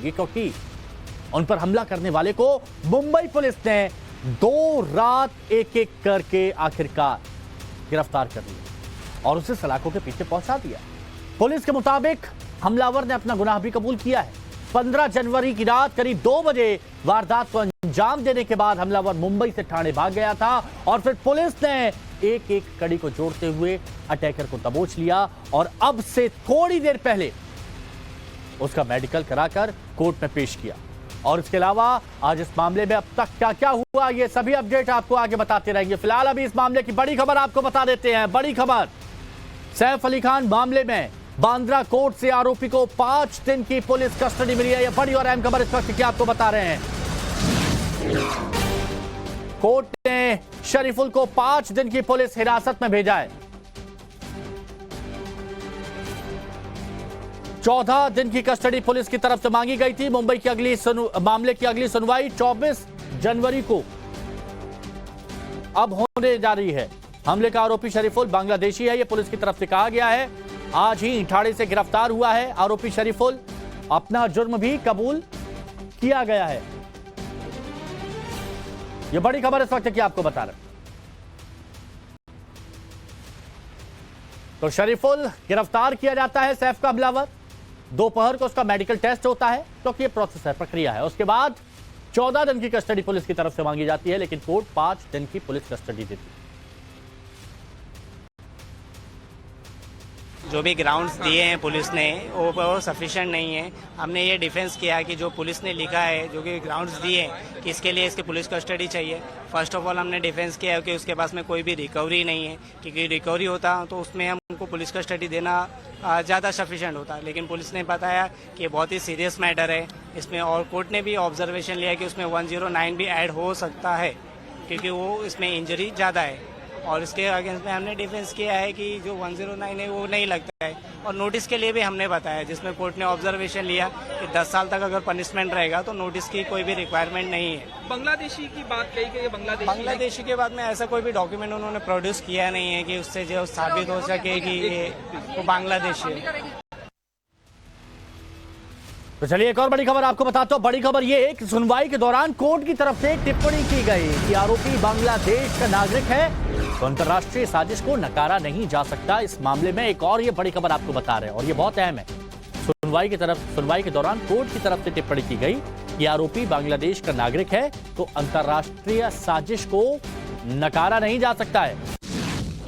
होगी, क्योंकि उन पर हमला करने वाले को मुंबई पुलिस ने 2 रात एक एक करके आखिरकार गिरफ्तार कर लिया और उसे सलाखों के पीछे पहुंचा दिया। पुलिस के मुताबिक हमलावर ने अपना गुनाह भी कबूल किया है। 15 जनवरी की रात करीब 2 बजे वारदात को अंजाम देने के बाद हमलावर मुंबई से ठाणे भाग गया था और फिर पुलिस ने एक एक कड़ी को जोड़ते हुए अटैकर को दबोच लिया और अब से थोड़ी देर पहले उसका मेडिकल कराकर कोर्ट में पेश किया। और इसके अलावा आज इस मामले में अब तक क्या क्या हुआ, ये सभी अपडेट आपको आगे बताते रहेंगे। फिलहाल अभी इस मामले की बड़ी खबर आपको बता देते हैं। बड़ी खबर, सैफ अली खान मामले में बांद्रा कोर्ट से आरोपी को 5 दिन की पुलिस कस्टडी मिली है। यह बड़ी और अहम खबर इस वक्त की आपको बता रहे हैं। कोर्ट ने शरीफुल को 5 दिन की पुलिस हिरासत में भेजा है। 14 दिन की कस्टडी पुलिस की तरफ से मांगी गई थी। मुंबई की मामले की अगली सुनवाई 24 जनवरी को अब होने जा रही है। हमले का आरोपी शरीफुल बांग्लादेशी है, यह पुलिस की तरफ से कहा गया है। आज ही ठाणे से गिरफ्तार हुआ है आरोपी शरीफुल। अपना जुर्म भी कबूल किया गया है। यह बड़ी खबर इस वक्त की आपको बता रहे हैं। तो शरीफुल गिरफ्तार किया जाता है, सैफ का हमलावर। दोपहर को उसका मेडिकल टेस्ट होता है, क्योंकि ये प्रोसेस है, प्रक्रिया है। उसके बाद 14 दिन की कस्टडी पुलिस की तरफ से मांगी जाती है, लेकिन कोर्ट 5 दिन की पुलिस कस्टडी देती है। जो भी ग्राउंड्स दिए हैं पुलिस ने वो सफिशिएंट नहीं है। हमने ये डिफेंस किया कि जो पुलिस ने लिखा है, जो कि ग्राउंड्स दिए हैं कि इसके लिए इसकी पुलिस कस्टडी चाहिए, फर्स्ट ऑफ ऑल हमने डिफेंस किया है कि उसके पास में कोई भी रिकवरी नहीं है, क्योंकि रिकवरी होता तो उसमें हमको पुलिस कस्टडी देना ज़्यादा सफिशिएंट होता। लेकिन पुलिस ने बताया कि बहुत ही सीरियस मैटर है इसमें, और कोर्ट ने भी ऑब्जर्वेशन लिया कि उसमें 109 भी ऐड हो सकता है, क्योंकि वो इसमें इंजरी ज़्यादा है। और इसके अगेंस्ट में हमने डिफेंस किया है कि जो 109 है वो नहीं लगता है। और नोटिस के लिए भी हमने बताया, जिसमें कोर्ट ने ऑब्जर्वेशन लिया कि 10 साल तक अगर पनिशमेंट रहेगा तो नोटिस की कोई भी रिक्वायरमेंट नहीं है। बांग्लादेशी की बात कही गई, बांग्लादेशी के बाद में ऐसा कोई भी डॉक्यूमेंट उन्होंने प्रोड्यूस किया नहीं है कि उससे जो साबित हो सके कि ये वो बांग्लादेशी है। तो चलिए एक और बड़ी खबर आपको बताता हूं। बड़ी खबर ये कि सुनवाई के दौरान कोर्ट की तरफ से टिप्पणी की गई कि आरोपी बांग्लादेश का नागरिक है, तो अंतर्राष्ट्रीय साजिश को नकारा नहीं जा सकता। इस मामले में एक और ये बड़ी खबर आपको बता रहे हैं और ये बहुत अहम है। सुनवाई के दौरान कोर्ट की तरफ से टिप्पणी की गई कि आरोपी बांग्लादेश का नागरिक है, तो अंतर्राष्ट्रीय साजिश को नकारा नहीं जा सकता है।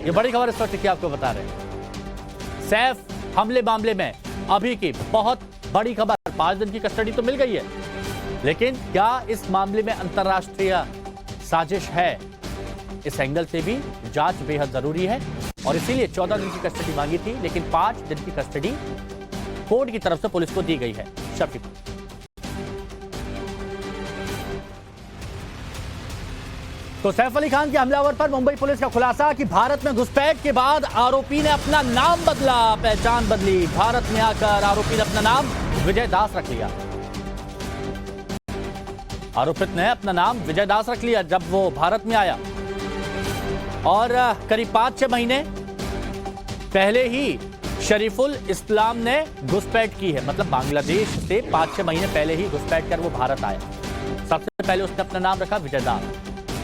ये बड़ी खबर इस वक्त की आपको बता रहे हैं। सैफ हमले मामले में अभी की बहुत बड़ी खबर, 5 दिन की कस्टडी तो मिल गई है, लेकिन क्या इस मामले में अंतर्राष्ट्रीय साजिश है, इस एंगल से भी जांच बेहद जरूरी है। और इसीलिए 14 दिन की कस्टडी मांगी थी, लेकिन 5 दिन की कस्टडी कोर्ट की तरफ से पुलिस को दी गई है। शफीक, तो सैफ अली खान के हमलावर पर मुंबई पुलिस का खुलासा कि भारत में घुसपैठ के बाद आरोपी ने अपना नाम बदला, पहचान बदली। भारत में आकर आरोपी ने अपना नाम विजय दास रख लिया। आरोपित ने अपना नाम विजय दास रख लिया जब वो भारत में आया, और करीब 5-6 महीने पहले ही शरीफुल इस्लाम ने घुसपैठ की है। मतलब बांग्लादेश से 5-6 महीने पहले ही घुसपैठ कर वो भारत आया। सबसे पहले उसने अपना नाम रखा विजय दास,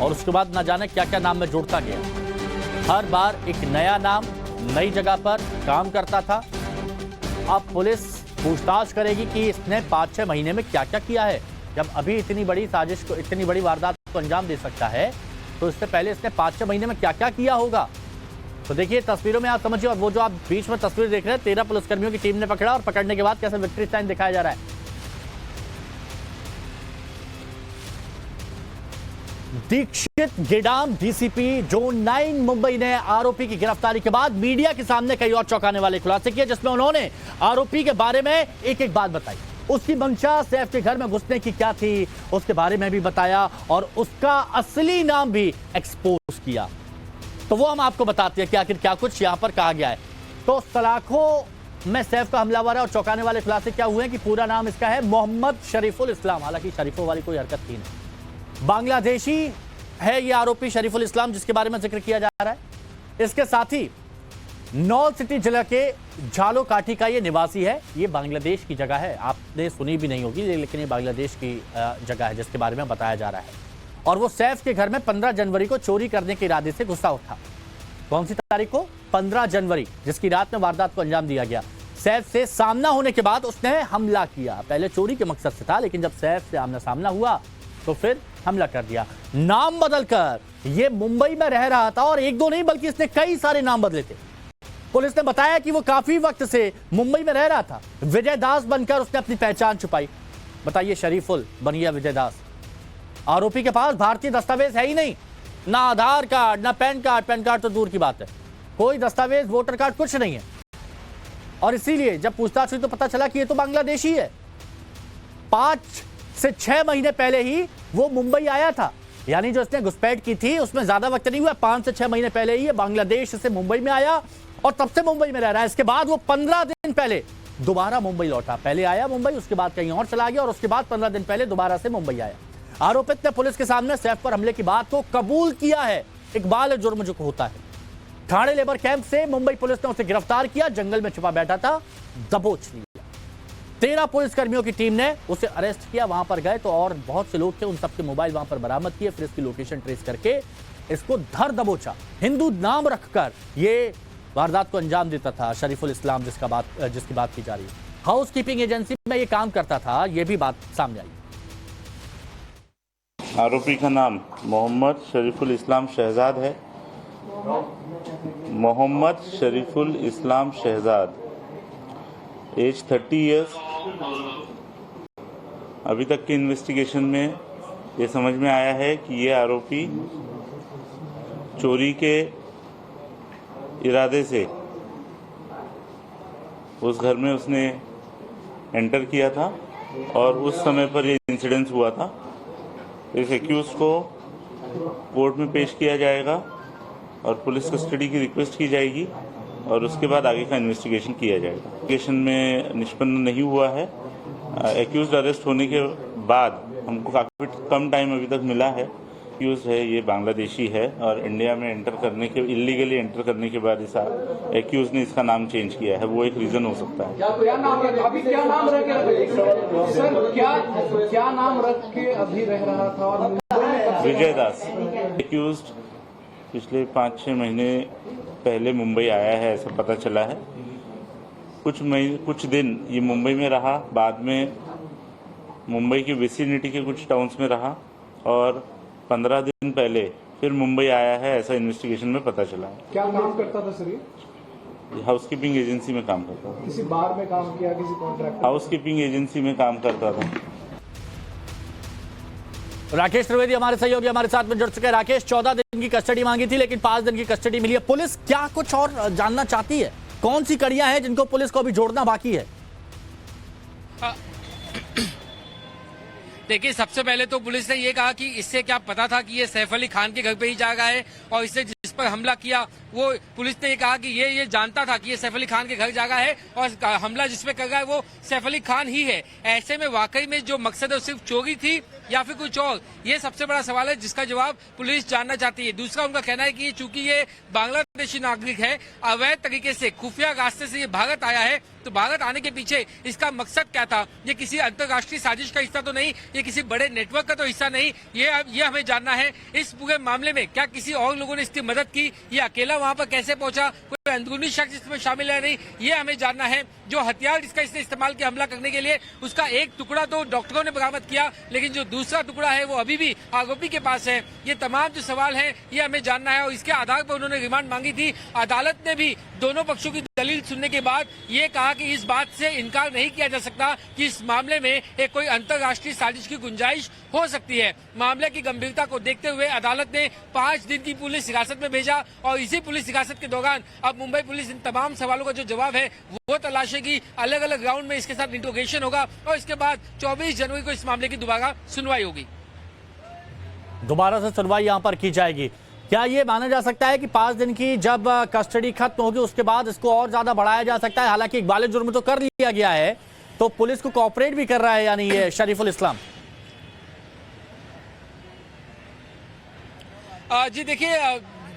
और उसके बाद न जाने क्या क्या नाम में जोड़ता गया। हर बार एक नया नाम, नई जगह पर काम करता था। अब पुलिस पूछताछ करेगी कि इसने 5-6 महीने में क्या क्या किया है। जब अभी इतनी बड़ी साजिश को, इतनी बड़ी वारदात को अंजाम दे सकता है, तो इससे पहले इसने 5-6 महीने में क्या क्या किया होगा। तो देखिए तस्वीरों में आप समझिए, और वो जो आप बीच में तस्वीर देख रहे हैं, 13 पुलिसकर्मियों की टीम ने पकड़ा, और पकड़ने के बाद कैसे विक्ट्री साइन दिखाया जा रहा है। दीक्षित गेडाम डीसीपी जोन 9 मुंबई ने आरोपी की गिरफ्तारी के बाद मीडिया के सामने कई और चौंकाने वाले खुलासे किए, जिसमें उन्होंने आरोपी के बारे में एक एक बात बताई। उसकी मंशा, सैफ के घर में घुसने की क्या थी, उसके बारे में भी बताया, और उसका असली नाम भी एक्सपोज किया। तो वो हम आपको बताते हैं कि आखिर क्या कुछ यहां पर कहा गया है। तो सलाखों में सैफ का हमलावर है, और चौंकाने वाले खुलासे क्या हुए कि पूरा नाम इसका है मोहम्मद शरीफुल इस्लाम। हालांकि शरीफों वाली कोई हरकत थी नहीं। बांग्लादेशी है ये आरोपी शरीफुल इस्लाम, जिसके बारे में जिक्र किया जा रहा है। इसके साथ ही नौ सिटी जिला के झालो काठी का ये निवासी है। ये बांग्लादेश की जगह है, आपने सुनी भी नहीं होगी, लेकिन ये बांग्लादेश की जगह है जिसके बारे में बताया जा रहा है। और वो सैफ के घर में 15 जनवरी को चोरी करने के इरादे से घुसा था। कौन सी तारीख को? 15 जनवरी, जिसकी रात में वारदात को अंजाम दिया गया। सैफ से सामना होने के बाद उसने हमला किया। पहले चोरी के मकसद से था, लेकिन जब सैफ से आमना सामना हुआ तो फिर हमला कर दिया। नाम बदलकर ये मुंबई में रह रहा था, और एक दो नहीं बल्कि इसने कई सारे नाम बदले थे। पुलिस ने बताया कि वो काफी वक्त से मुंबई में रह रहा था। विजय दास बनकर उसने अपनी पहचान छुपाई। बताइए, शरीफुल बन गया विजय दास। आरोपी के पास भारतीय दस्तावेज है ही नहीं, ना आधार कार्ड, ना पैन कार्ड। पैन कार्ड तो दूर की बात है, कोई दस्तावेज, वोटर कार्ड कुछ नहीं है। और इसीलिए जब पूछताछ हुई तो पता चला कि ये तो बांग्लादेशी है। 5 से 6 महीने पहले ही वो मुंबई आया था, यानी जो इसने घुसपैठ की थी उसमें ज्यादा वक्त नहीं हुआ। 5 से 6 महीने पहले ही ये बांग्लादेश से मुंबई में आया और तब से मुंबई में रह रहा है। इसके बाद वो 15 दिन पहले दोबारा मुंबई लौटा। पहले आया मुंबई, उसके बाद कहीं और चला गया, और उसके बाद 15 दिन पहले दोबारा से मुंबई आया। आरोपित ने पुलिस के सामने सैफ पर हमले की बात को कबूल किया है। इकबाल जुर्म जो होता है। ठाणे लेबर कैंप से मुंबई पुलिस ने उसे गिरफ्तार किया। जंगल में छुपा बैठा था, दबोच लिया। 13 पुलिसकर्मियों की टीम ने उसे अरेस्ट किया। वहां पर गए तो और बहुत से लोग थे, उन सबके मोबाइल वहां पर बरामद किए। फिर इसकी लोकेशन ट्रेस करके इसको धर दबोचा। हिंदू नाम रखकर ये वारदात को अंजाम देता था शरीफुल इस्लाम, जिसकी बात की जा रही है। हाउस कीपिंग एजेंसी में ये काम करता था, ये भी बात सामने आई। आरोपी का नाम मोहम्मद शरीफुल इस्लाम शहजाद है। मोहम्मद शरीफुल इस्लाम शहजाद, एज 30 इयर्स। अभी तक की इन्वेस्टिगेशन में ये समझ में आया है कि ये आरोपी चोरी के इरादे से उस घर में उसने एंटर किया था और उस समय पर ये इंसिडेंस हुआ था। इस एक्यूज को कोर्ट में पेश किया जाएगा और पुलिस कस्टडी की रिक्वेस्ट की जाएगी और उसके बाद आगे का इन्वेस्टिगेशन किया जाएगा। इन्वेस्टिगेशन में निष्पन्न नहीं हुआ है। एक्यूज अरेस्ट होने के बाद हमको काफ़ी कम टाइम अभी तक मिला है। एक्यूज है ये बांग्लादेशी है और इंडिया में एंटर करने के, इलीगली एंटर करने के बाद इस एक्यूज ने इसका नाम चेंज किया है। वो एक रीजन हो सकता है। क्या नाम रख के अभी रह रहा था? और विजय दास एक्यूज पिछले 5-6 महीने पहले मुंबई आया है, ऐसा पता चला है। कुछ दिन ये मुंबई में रहा, बाद में मुंबई की विसिनिटी के कुछ टाउन्स में रहा और 15 दिन पहले फिर मुंबई आया है, ऐसा इन्वेस्टिगेशन में पता चला है। क्या काम करता था सर ये? हाउसकीपिंग एजेंसी में काम करता था। किसी बार में काम किया, किसी कॉन्ट्रैक्ट? हाउसकीपिंग एजेंसी में काम करता था। राकेश त्रिवेदी हमारे सहयोगी हमारे साथ में जुड़ चुके हैं। राकेश, 14 दिन की कस्टडी मांगी थी लेकिन 5 दिन की कस्टडी मिली है। पुलिस क्या कुछ और जानना चाहती है? कौन सी कड़ियां हैं जिनको पुलिस को अभी जोड़ना बाकी है? देखिए, सबसे पहले तो पुलिस ने ये कहा कि इससे क्या पता था कि ये सैफ अली खान के घर पे ही जागा है और इससे जिस पर हमला किया वो पुलिस ने ये कहा कि ये जानता था कि ये सैफ अली खान के घर जागा है और हमला जिस पे कर रहा है वो सैफ अली खान ही है। ऐसे में वाकई में जो मकसद है सिर्फ चोरी थी या फिर कुछ और, ये सबसे बड़ा सवाल है जिसका जवाब पुलिस जानना चाहती है। दूसरा उनका कहना है कि चूंकि ये बांग्लादेशी नागरिक है, अवैध तरीके से खुफिया रास्ते से ये भारत आया है, तो भारत आने के पीछे इसका मकसद क्या था? ये किसी अंतर्राष्ट्रीय साजिश का हिस्सा तो नहीं, ये किसी बड़े नेटवर्क का तो हिस्सा नहीं। ये हमें जानना है। इस पूरे मामले में क्या किसी और लोगों ने इसकी मदद की? ये अकेला वहां पर कैसे पहुंचा? कोई अंदरूनी शख्स इसमें शामिल है नहीं, ये हमें जानना है। जो हथियार जिसका इसने इस्तेमाल किया हमला करने के लिए, उसका एक टुकड़ा तो डॉक्टरों ने बरामद किया, लेकिन जो दूसरा टुकड़ा है वो अभी भी आरोपी के पास है। ये तमाम जो सवाल है ये हमें जानना है और इसके आधार पर उन्होंने रिमांड मांगी थी। अदालत ने भी दोनों पक्षों की दलील सुनने के बाद ये कहा कि इस बात से इनकार नहीं किया जा सकता कि इस मामले में एक कोई अंतर्राष्ट्रीय साजिश की गुंजाइश हो सकती है। मामले की गंभीरता को देखते हुए अदालत ने 5 दिन की पुलिस हिरासत में भेजा और इसी पुलिस हिरासत के दौरान अब मुंबई पुलिस इन तमाम सवालों का जो जवाब है वो तलाशेगी। अलग अलग ग्राउंड में इसके साथ इंट्रोगेशन होगा और इसके बाद 24 जनवरी को इस मामले की दोबारा सुनवाई होगी। दोबारा से सुनवाई यहां पर की जाएगी। क्या ये माना जा सकता है कि 5 दिन की जब कस्टडी खत्म होगी उसके बाद इसको और ज्यादा बढ़ाया जा सकता है? हालांकि इकबाल जुर्म तो कर लिया गया है, तो पुलिस को कोऑपरेट भी कर रहा है यानी ये शरीफुल इस्लाम। जी देखिए,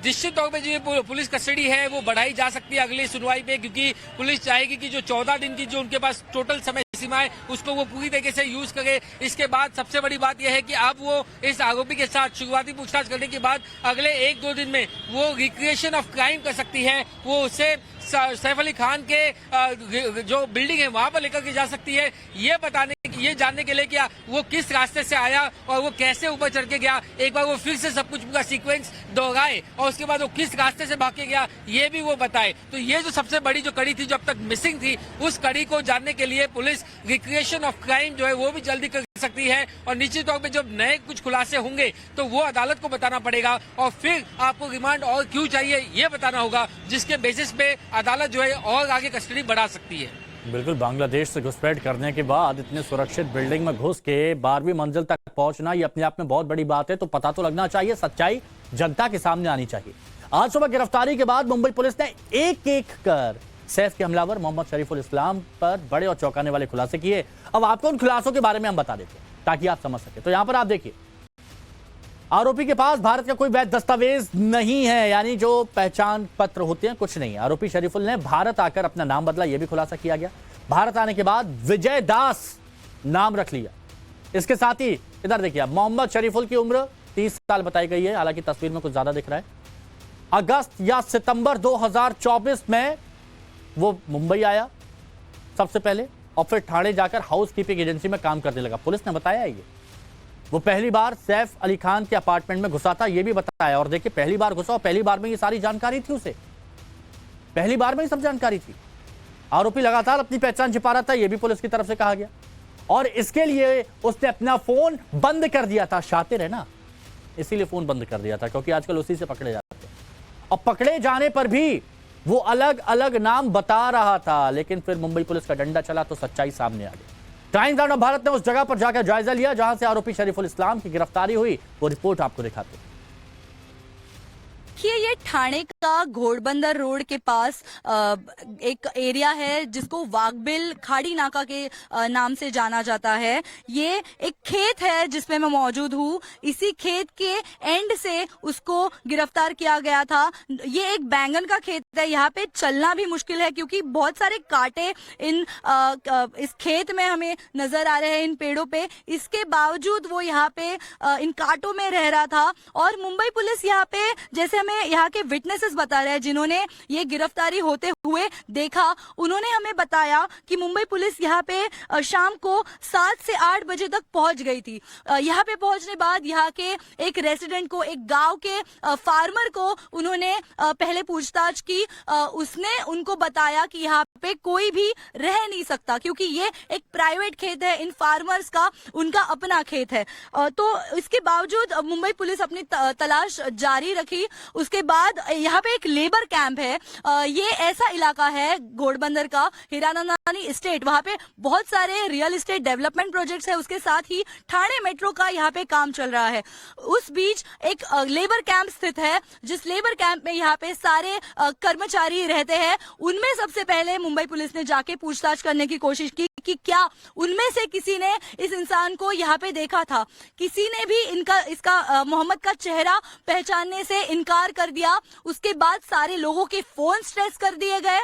निश्चित तौर पे जो ये पुलिस कस्टडी है वो बढ़ाई जा सकती है अगली सुनवाई पे, क्योंकि पुलिस चाहेगी कि जो 14 दिन की जो उनके पास टोटल समय सीमा है उसको वो पूरी तरीके से यूज करे। इसके बाद सबसे बड़ी बात यह है कि अब वो इस आरोपी के साथ शुरुआती पूछताछ करने के बाद अगले 1-2 दिन में वो रिक्रिएशन ऑफ क्राइम कर सकती है। वो उसे सैफ अली खान के जो बिल्डिंग है वहां पर लेकर के जा सकती है, ये जानने के लिए कि वो किस रास्ते से आया और वो कैसे ऊपर चढ़ के गया। एक बार वो फिर से सब कुछ पूरा सीक्वेंस दोहराए और उसके बाद वो किस रास्ते से भाग के गया ये भी वो बताए। तो ये जो सबसे बड़ी जो कड़ी थी जो अब तक मिसिंग थी, उस कड़ी को जानने के लिए पुलिस रिक्रिएशन ऑफ क्राइम जो है वो भी जल्दी कर सकती है। और निश्चित तौर पे जब नए कुछ खुलासे होंगे तो वो अदालत को बताना पड़ेगा और फिर आपको रिमांड और क्यों चाहिए ये बताना होगा, जिसके बेसिस पे अदालत जो है और आगे कस्टडी बढ़ा सकती है। बिल्कुल, बांग्लादेश से घुसपैठ करने के बाद इतने सुरक्षित बिल्डिंग में घुस के 12वीं मंजिल तक पहुंचना ये अपने आप में बहुत बड़ी बात है। तो पता तो लगना चाहिए, सच्चाई जनता के सामने आनी चाहिए। आज सुबह गिरफ्तारी के बाद मुंबई पुलिस ने एक कर सैफ के हमलावर मोहम्मद शरीफुल इस्लाम पर बड़े और चौंकाने वाले खुलासे किए। अब आपको उन खुलासों के बारे में हम बता देते हैं ताकि आप समझ सके। तो यहां पर आप देखिए, आरोपी के पास भारत का कोई वैध दस्तावेज नहीं है, यानी जो पहचान पत्र होते हैं कुछ नहीं। आरोपी शरीफुल ने भारत आकर अपना नाम बदला, यह भी खुलासा किया गया। भारत आने के बाद विजय दास नाम रख लिया। इसके साथ ही इधर देखिए, मोहम्मद शरीफुल की उम्र 30 साल बताई गई है, हालांकि तस्वीर में कुछ ज्यादा दिख रहा है। अगस्त या सितंबर 2024 में वो मुंबई आया सबसे पहले और फिर ठाणे जाकर हाउस कीपिंग एजेंसी में काम करने लगा। पुलिस ने बताया ये वो पहली बार सैफ अली खान के अपार्टमेंट में घुसा था, ये भी बताया। और देखिए, पहली बार घुसा और पहली बार में ये सारी जानकारी थी उसे, पहली बार में ही सब जानकारी थी। आरोपी लगातार अपनी पहचान छिपा रहा था, यह भी पुलिस की तरफ से कहा गया। और इसके लिए उसने अपना फोन बंद कर दिया था, शातिर है ना, इसीलिए फोन बंद कर दिया था, क्योंकि आजकल उसी से पकड़े जाते हैं। और पकड़े जाने पर भी वो अलग अलग नाम बता रहा था, लेकिन फिर मुंबई पुलिस का डंडा चला तो सच्चाई सामने आ गई। टाइम्स ऑफ भारत ने उस जगह पर जाकर जायजा लिया जहां से आरोपी शरीफुल इस्लाम की गिरफ्तारी हुई। वो रिपोर्ट आपको दिखाते हैं। ये ठाणे का घोड़बंदर रोड के पास एक एरिया है जिसको वाघबिल खाड़ी नाका के नाम से जाना जाता है। ये एक खेत है जिसमें मैं मौजूद हूँ। इसी खेत के एंड से उसको गिरफ्तार किया गया था। ये एक बैंगन का खेत है, यहाँ पे चलना भी मुश्किल है क्योंकि बहुत सारे कांटे इस खेत में हमें नजर आ रहे हैं, इन पेड़ों पे। इसके बावजूद वो यहाँ पे इन कांटों में रह रहा था। और मुंबई पुलिस यहाँ पे, जैसे हमें यहाँ के विटनेसेस बता रहे हैं जिन्होंने ये गिरफ्तारी होते हुए देखा, उन्होंने हमें बताया कि मुंबई पुलिस यहाँ पे शाम को 7 से 8 बजे तक पहुंच गई थी। यहाँ पे पहुंचने बाद यहाँ के एक रेसिडेंट को, एक गांव के फार्मर को उन्होंने पहले पूछताछ की। उसने उनको बताया कि यहाँ पे कोई भी रह नहीं सकता क्योंकि ये एक प्राइवेट खेत है, इन फार्मर्स का उनका अपना खेत है। तो इसके बावजूद मुंबई पुलिस अपनी तलाश जारी रखी। उसके बाद यहाँ पे एक लेबर कैंप है। ये ऐसा इलाका है घोड़बंदर का, हिरानंदानी स्टेट, वहां पे बहुत सारे रियल एस्टेट डेवलपमेंट प्रोजेक्ट्स है। उसके साथ ही ठाणे मेट्रो का यहाँ पे काम चल रहा है। उस बीच एक लेबर कैंप स्थित है, जिस लेबर कैंप में यहाँ पे सारे कर्मचारी रहते हैं। उनमें सबसे पहले मुंबई पुलिस ने जाके पूछताछ करने की कोशिश की कि क्या उनमें से किसी ने इस इंसान को यहाँ पे देखा था। किसी ने भी इसका मोहम्मद का चेहरा पहचानने से इनकार कर दिया। उसके बाद सारे लोगों के फोन ट्रेस कर दिए गए,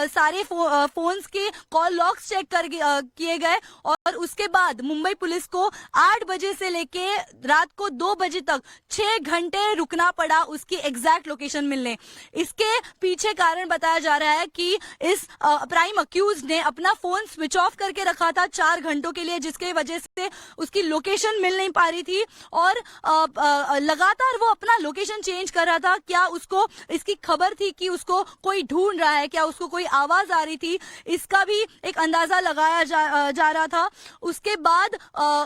सारे फोन्स के कॉल लॉग्स चेक किए गए। और उसके बाद मुंबई पुलिस को 8 बजे से लेके रात को 2 बजे तक 6 घंटे रुकना पड़ा उसकी एग्जैक्ट लोकेशन मिलने। इसके पीछे कारण बताया जा रहा है कि इस प्राइम अक्यूज ने अपना फोन स्विच ऑफ करके रखा था 4 घंटों के लिए, जिसके वजह से उसकी लोकेशन मिल नहीं पा रही थी। और लगातार वो अपना लोकेशन चेंज कर रहा था। क्या उसको इसकी खबर थी कि उसको कोई ढूंढ रहा है, क्या उसको कोई आवाज आ रही थी, इसका भी एक अंदाजा लगाया जा रहा था। उसके बाद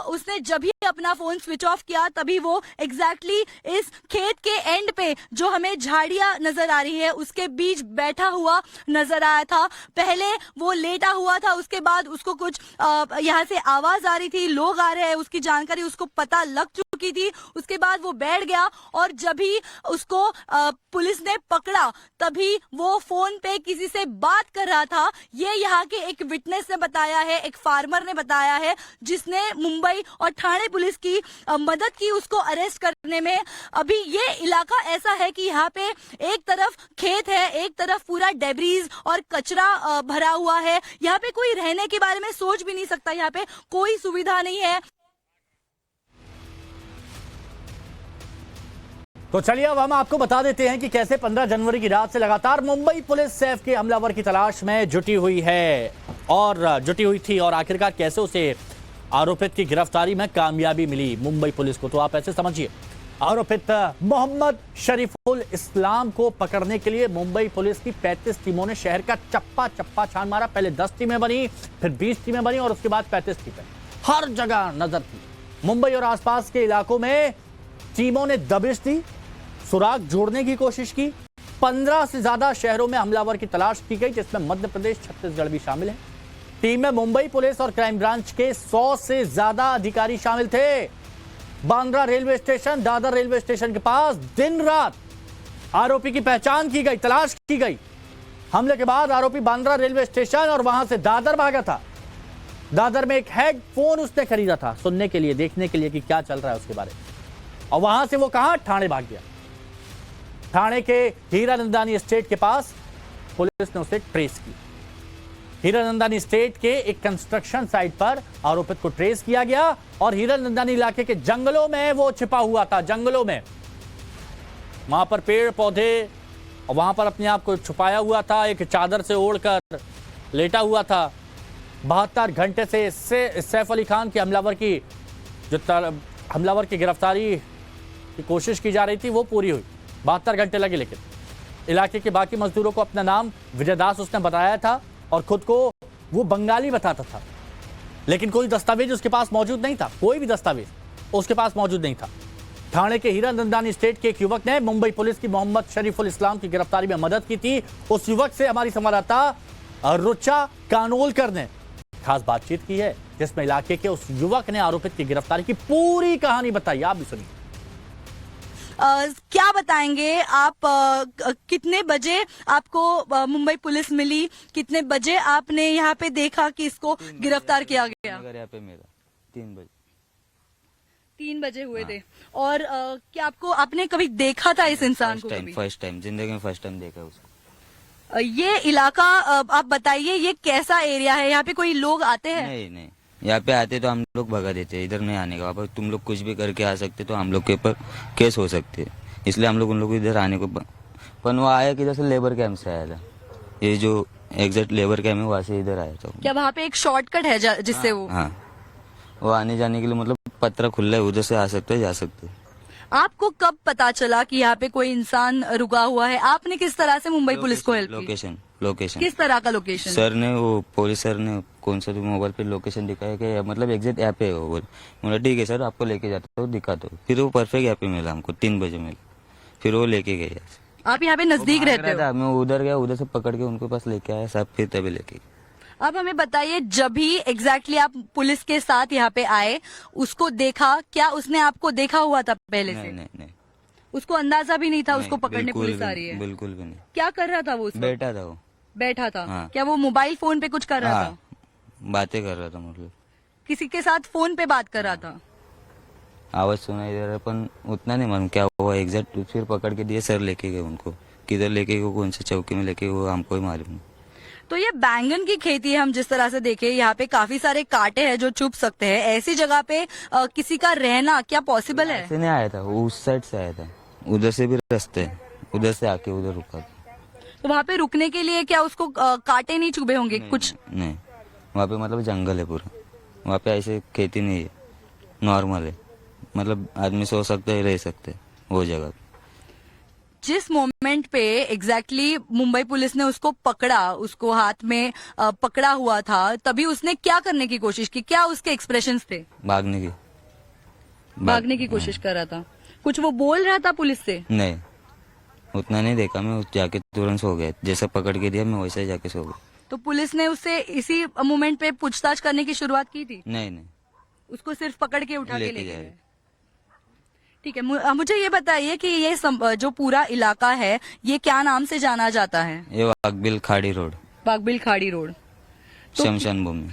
उसने जब भी अपना फोन स्विच ऑफ किया तभी वो एग्जैक्टली इस खेत के एंड पे, जो हमें झाड़ियां नजर आ रही है, उसके बीच बैठा हुआ नजर आया था। पहले वो लेटा हुआ था, उसके बाद उसको कुछ यहाँ से आवाज आ रही थी, लोग आ रहे हैं, उसकी जानकारी उसको पता लग चुकी चुकी थी, उसके बाद वो बैठ गया और जब भी उसको पुलिस ने पकड़ा तभी वो फोन पे किसी से बात कर रहा था। ये यहाँ के एक विटनेस ने बताया है, एक फार्मर ने बताया है, जिसने मुंबई और ठाणे पुलिस की मदद की उसको अरेस्ट करने में। अभी ये इलाका ऐसा है कि यहाँ पे एक तरफ खेत है, एक तरफ पूरा डेब्रीज और कचरा भरा हुआ है। यहाँ पे कोई रहने के बारे में सोच भी नहीं सकता, यहाँ पे कोई सुविधा नहीं है। तो चलिए अब हम आपको बता देते हैं कि कैसे 15 जनवरी की रात से लगातार मुंबई पुलिस सैफ के हमलावर की तलाश में जुटी हुई थी और आखिरकार कैसे उसे आरोपित की गिरफ्तारी में कामयाबी मिली मुंबई पुलिस को। तो आप ऐसे समझिए, आरोपित मोहम्मद शरीफुल इस्लाम को पकड़ने के लिए मुंबई पुलिस की 35 टीमों ने शहर का चप्पा चप्पा छान मारा। पहले 10 टीमें बनी, फिर 20 टीमें बनी और उसके बाद 35 टीमें। हर जगह नजर थी। मुंबई और आसपास के इलाकों में टीमों ने दबिश दी, सुराग जोड़ने की कोशिश की। 15 से ज्यादा शहरों में हमलावर की तलाश की गई, जिसमें मध्य प्रदेश, छत्तीसगढ़ भी शामिल है। टीम में मुंबई पुलिस और क्राइम ब्रांच के 100 से ज्यादा अधिकारी शामिल थे। Bandra railway station, Dadar railway station के पास दिन रात आरोपी की पहचान की गई, तलाश की गई। हमले के बाद आरोपी बांद्रा रेलवे स्टेशन और वहां से दादर भागा था। दादर में एक हेडफोन उसने खरीदा था, सुनने के लिए, देखने के लिए कि क्या चल रहा है उसके बारे में। और वहां से वो कहां? ठाणे भाग गया। ठाणे के हीरानंदानी एस्टेट के पास पुलिस ने उसे ट्रेस किया। हीरानंदानी एस्टेट के एक कंस्ट्रक्शन साइट पर आरोपित को ट्रेस किया गया और हीरानंदानी इलाके के जंगलों में वो छिपा हुआ था। जंगलों में वहां पर पेड़ पौधे, वहां पर अपने आप को छुपाया हुआ था, एक चादर से ओढ़कर लेटा हुआ था। 72 घंटे से सैफ अली खान के हमलावर की गिरफ्तारी की कोशिश की जा रही थी, वो पूरी हुई। 72 घंटे लगे, लेकिन इलाके के बाकी मजदूरों को अपना नाम विजय दास उसने बताया था और खुद को वो बंगाली बताता था, लेकिन कोई दस्तावेज उसके पास मौजूद नहीं था। कोई भी दस्तावेज उसके पास मौजूद नहीं था। ठाणे के हीरानंदानी स्टेट के एक युवक ने मुंबई पुलिस की मोहम्मद शरीफुल इस्लाम की गिरफ्तारी में मदद की थी। उस युवक से हमारी संवाददाता रुचा कानोलकर ने खास बातचीत की है, जिसमें इलाके के उस युवक ने आरोपित की गिरफ्तारी की पूरी कहानी बताई। आप भी सुनिए। क्या बताएंगे आप? कितने बजे आपको मुंबई पुलिस मिली? कितने बजे आपने यहाँ पे देखा कि इसको गिरफ्तार किया गया? यहाँ पे मेरा 3 बजे 3 बजे हुए थे। और क्या आपने कभी देखा था इस इंसान को? फर्स्ट टाइम जिंदगी में फर्स्ट टाइम देखा उसको। ये इलाका आप बताइए, ये कैसा एरिया है? यहाँ पे कोई लोग आते हैं? नहीं, यहाँ पे आते तो हम लोग भगा देते, इधर नहीं आने का। वापस तुम लोग कुछ भी करके आ सकते तो हम लोग के ऊपर केस हो सकते, इसलिए हम लोग उन लोग को इधर आने को। पर वो आया किधर से? लेबर कैंप से आया था। ये जो एग्जैक्ट लेबर कैंप है वहाँ से इधर आया था। क्या वहाँ पे एक शॉर्टकट है जिससे हाँ, वो आने जाने के लिए मतलब पत्र खुला है, उधर से आ सकते जा सकते। आपको कब पता चला कि यहाँ पे कोई इंसान रुका हुआ है? आपने किस तरह से मुंबई पुलिस को हेल्प की? लोकेशन किस तरह का लोकेशन? सर ने, वो पुलिस सर ने कौन सा तो मोबाइल पे लोकेशन दिखाया कि मतलब एग्जैक्ट यहाँ पे हो। बोला ठीक है सर, आपको लेके जाता हूँ, दिखा दो। फिर वो परफेक्ट यहाँ पे मिला हमको, 3 बजे मिला। फिर वो लेके गए। आप यहाँ पे नजदीक रहते हो? मैं उधर गया, उधर से पकड़ के उनको पास लेके आया सब, फिर तभी लेके। अब हमें बताइए, जब भी एग्जैक्टली आप पुलिस के साथ यहाँ पे आए, उसको देखा, क्या उसने आपको देखा हुआ था पहले से? नहीं, उसको अंदाजा भी नहीं था उसको पकड़ने पुलिस आ रही है? बिल्कुल भी नहीं। क्या कर रहा था वो? बैठा था वो। बैठा था? हाँ। क्या वो मोबाइल फोन पे कुछ कर रहा था? बातें कर रहा था, मतलब किसी के साथ फोन पे बात कर रहा था? आवाज सुनाई दे रहा, पर उतना नहीं मालूम क्या हुआ एग्जैक्ट। फिर पकड़ के दिए सर, लेके गए उनको। किधर लेके गए, कौन से चौकी में लेके गए, हमको ही मालूम। तो ये बैंगन की खेती है, हम जिस तरह से देखें यहाँ पे काफी सारे कांटे हैं जो चुभ सकते हैं। ऐसी जगह पे किसी का रहना क्या पॉसिबल है? ऐसे नहीं आया था, वो उस साइड से आया था, उधर से भी रास्ते, उधर से आके उधर रुका। तो वहाँ पे रुकने के लिए क्या उसको कांटे नहीं चुभे होंगे? कुछ नहीं, वहाँ पे मतलब जंगल है पूरा। वहाँ पे ऐसे खेती नहीं है, नॉर्मल है, मतलब आदमी सो सकते है, रह सकते वो जगह। जिस मोमेंट पे एग्जैक्टली मुंबई पुलिस ने उसको पकड़ा, उसको हाथ में पकड़ा हुआ था, तभी उसने क्या करने की कोशिश की? क्या उसके एक्सप्रेशंस थे? भागने की कोशिश कर रहा था। कुछ वो बोल रहा था पुलिस से? नहीं, उतना नहीं देखा मैं। जाके तुरंत सो गया, जैसा पकड़ के दिया मैं वैसे ही जाके सो गया। तो पुलिस ने उससे इसी मोमेंट पे पूछताछ करने की शुरुआत की थी? नहीं, उसको सिर्फ पकड़ के उठा के लेके ले गए। ठीक है, मुझे ये बताइए कि ये जो पूरा इलाका है ये क्या नाम से जाना जाता है? ये वाघबिल खाड़ी रोड, बागबिल खाड़ी रोड, शमशान भूमि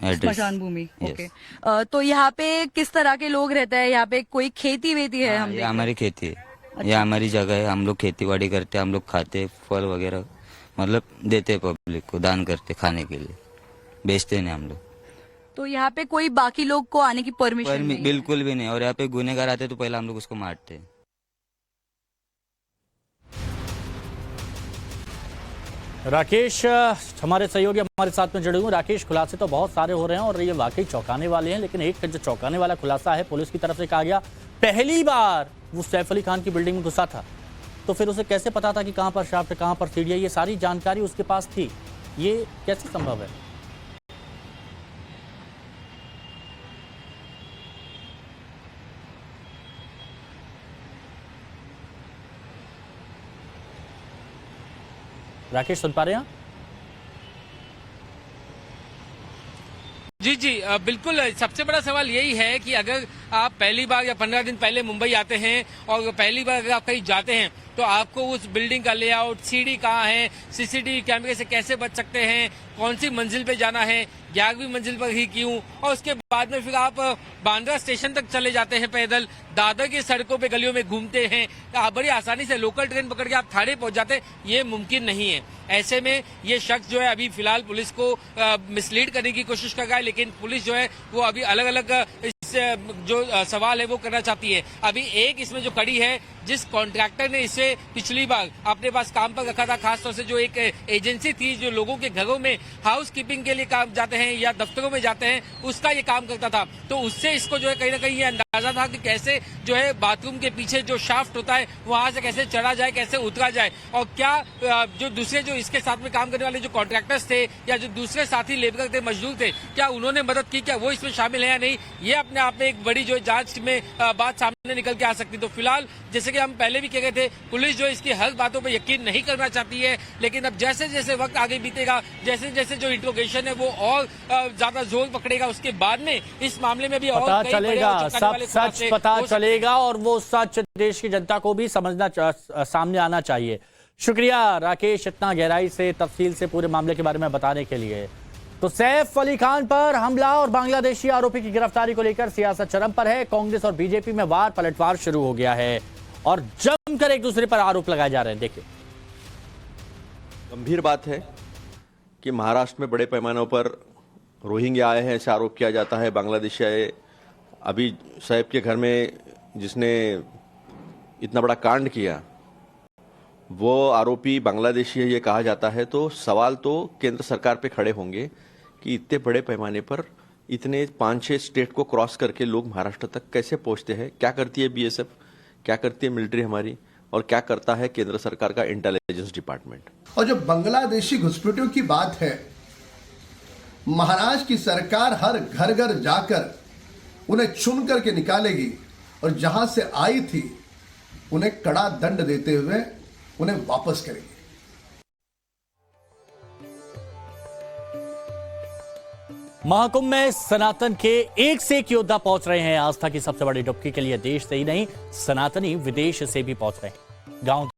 एड्रेस। स्मशान भूमि। Yes. ओके। तो यहाँ पे किस तरह के लोग रहते हैं? यहाँ पे कोई खेती वेती है? हम ये देख हमारी खेती है, ये हमारी जगह है, हम लोग खेती बाड़ी करते हैं, हम लोग खाते फल वगैरह मतलब देते पब्लिक को, दान करते खाने के लिए, बेचते नहीं हम लोग। तो यहाँ पे कोई बाकी लोग को आने की परमिशन नहीं है? बिल्कुल भी नहीं। और यहाँ पे गुनहगार आते तो पहले हम लोग उसको मारते हैं। राकेश हमारे सहयोगी हमारे साथ में जुड़े हुए। राकेश, खुलासे तो बहुत सारे हो रहे हैं और ये वाकई चौंकाने वाले हैं, लेकिन एक जो चौंकाने वाला खुलासा है, पुलिस की तरफ से कहा गया पहली बार वो सैफ अली खान की बिल्डिंग में घुसा था, तो फिर उसे कैसे पता था कि कहां पर शाफ्ट है, कहां पर सीढ़ियां, ये सारी जानकारी उसके पास थी, ये कैसे संभव है? राकेश, सुन पा रहे हैं आप? जी जी बिल्कुल। सबसे बड़ा सवाल यही है कि अगर आप पहली बार या 15 दिन पहले मुंबई आते हैं और पहली बार अगर आप कहीं जाते हैं तो आपको उस बिल्डिंग का लेआउट, सीढ़ी कहाँ है, सीसीटीवी कैमरे से कैसे बच सकते हैं, कौन सी मंजिल पे जाना है, 11वीं मंजिल पर ही क्यों, और उसके बाद में फिर आप बांद्रा स्टेशन तक चले जाते हैं पैदल, दादर की सड़कों पे गलियों में घूमते हैं, आप बड़ी आसानी से लोकल ट्रेन पकड़ के आप थाने पहुंच जाते हैं, ये मुमकिन नहीं है। ऐसे में ये शख्स जो है अभी फिलहाल पुलिस को मिसलीड करने की कोशिश कर रहा है, लेकिन पुलिस जो है वो अभी अलग अलग जो सवाल है वो करना चाहती है। अभी एक इसमें जो कड़ी है, जिस कॉन्ट्रैक्टर ने इसे पिछली बार अपने पास काम पर रखा था, खासतौर से जो एक एजेंसी थी जो लोगों के घरों में हाउस कीपिंग के लिए काम जाते हैं या दफ्तरों में जाते हैं, उसका ये काम करता था, तो उससे इसको जो है कहीं ना कहीं ये अंदाजा था कि कैसे जो है बाथरूम के पीछे जो शाफ्ट होता है वहां से कैसे चढ़ा जाए, कैसे उतरा जाए, और क्या जो दूसरे जो इसके साथ में काम करने वाले जो कॉन्ट्रैक्टर्स थे या जो दूसरे साथी लेबर थे, मजदूर थे, क्या उन्होंने मदद की, क्या वो इसमें शामिल है या नहीं, ये अपने आप में एक बड़ी जो जांच में बात सामने निकल के आ सकती। तो फिलहाल जैसे कि हम पहले भी कह गए थे, पुलिस जो इसकी हर बातों पर यकीन नहीं करना चाहती है, लेकिन अब जैसे जैसे वक्त आगे बीतेगा, जैसे जैसे जो इंट्रोगेशन है वो और ज्यादा जोर पकड़ेगा, उसके बाद में इस मामले में भी और पता कई चलेगा, बड़े और चौंकाने सब वाले सच खुलासे पता हो सकते हैं। चलेगा और वो सच देश की जनता को भी समझना सामने आना चाहिए। शुक्रिया राकेश, इतना गहराई से तफसील से पूरे मामले के बारे में बताने के लिए। तो सैफ अली खान पर हमला और बांग्लादेशी आरोपी की गिरफ्तारी को लेकर सियासत चरम पर है। कांग्रेस और बीजेपी में वार पलटवार शुरू हो गया है और जमकर एक दूसरे पर आरोप लगाए जा रहे हैं। देखिए, गंभीर बात है कि महाराष्ट्र में बड़े पैमानों पर रोहिंग्या आए हैं, ऐसे आरोप किया जाता है। बांग्लादेशी आए, अभी सैफ के घर में जिसने इतना बड़ा कांड किया वो आरोपी बांग्लादेशी है, ये कहा जाता है। तो सवाल तो केंद्र सरकार पे खड़े होंगे कि इतने बड़े पैमाने पर इतने 5-6 स्टेट को क्रॉस करके लोग महाराष्ट्र तक कैसे पहुंचते हैं, क्या करती है बीएसएफ, क्या करती है मिलिट्री हमारी, और क्या करता है केंद्र सरकार का इंटेलिजेंस डिपार्टमेंट। और जो बांग्लादेशी घुसपैठियों की बात है, महाराष्ट्र की सरकार हर घर घर जाकर उन्हें चुन करके निकालेगी और जहां से आई थी उन्हें कड़ा दंड देते हुए उन्हें वापस करेगी। महाकुंभ में सनातन के एक से एक योद्धा पहुंच रहे हैं। आस्था की सबसे बड़ी डुबकी के लिए देश से ही नहीं, सनातनी विदेश से भी पहुंच रहे हैं। गांव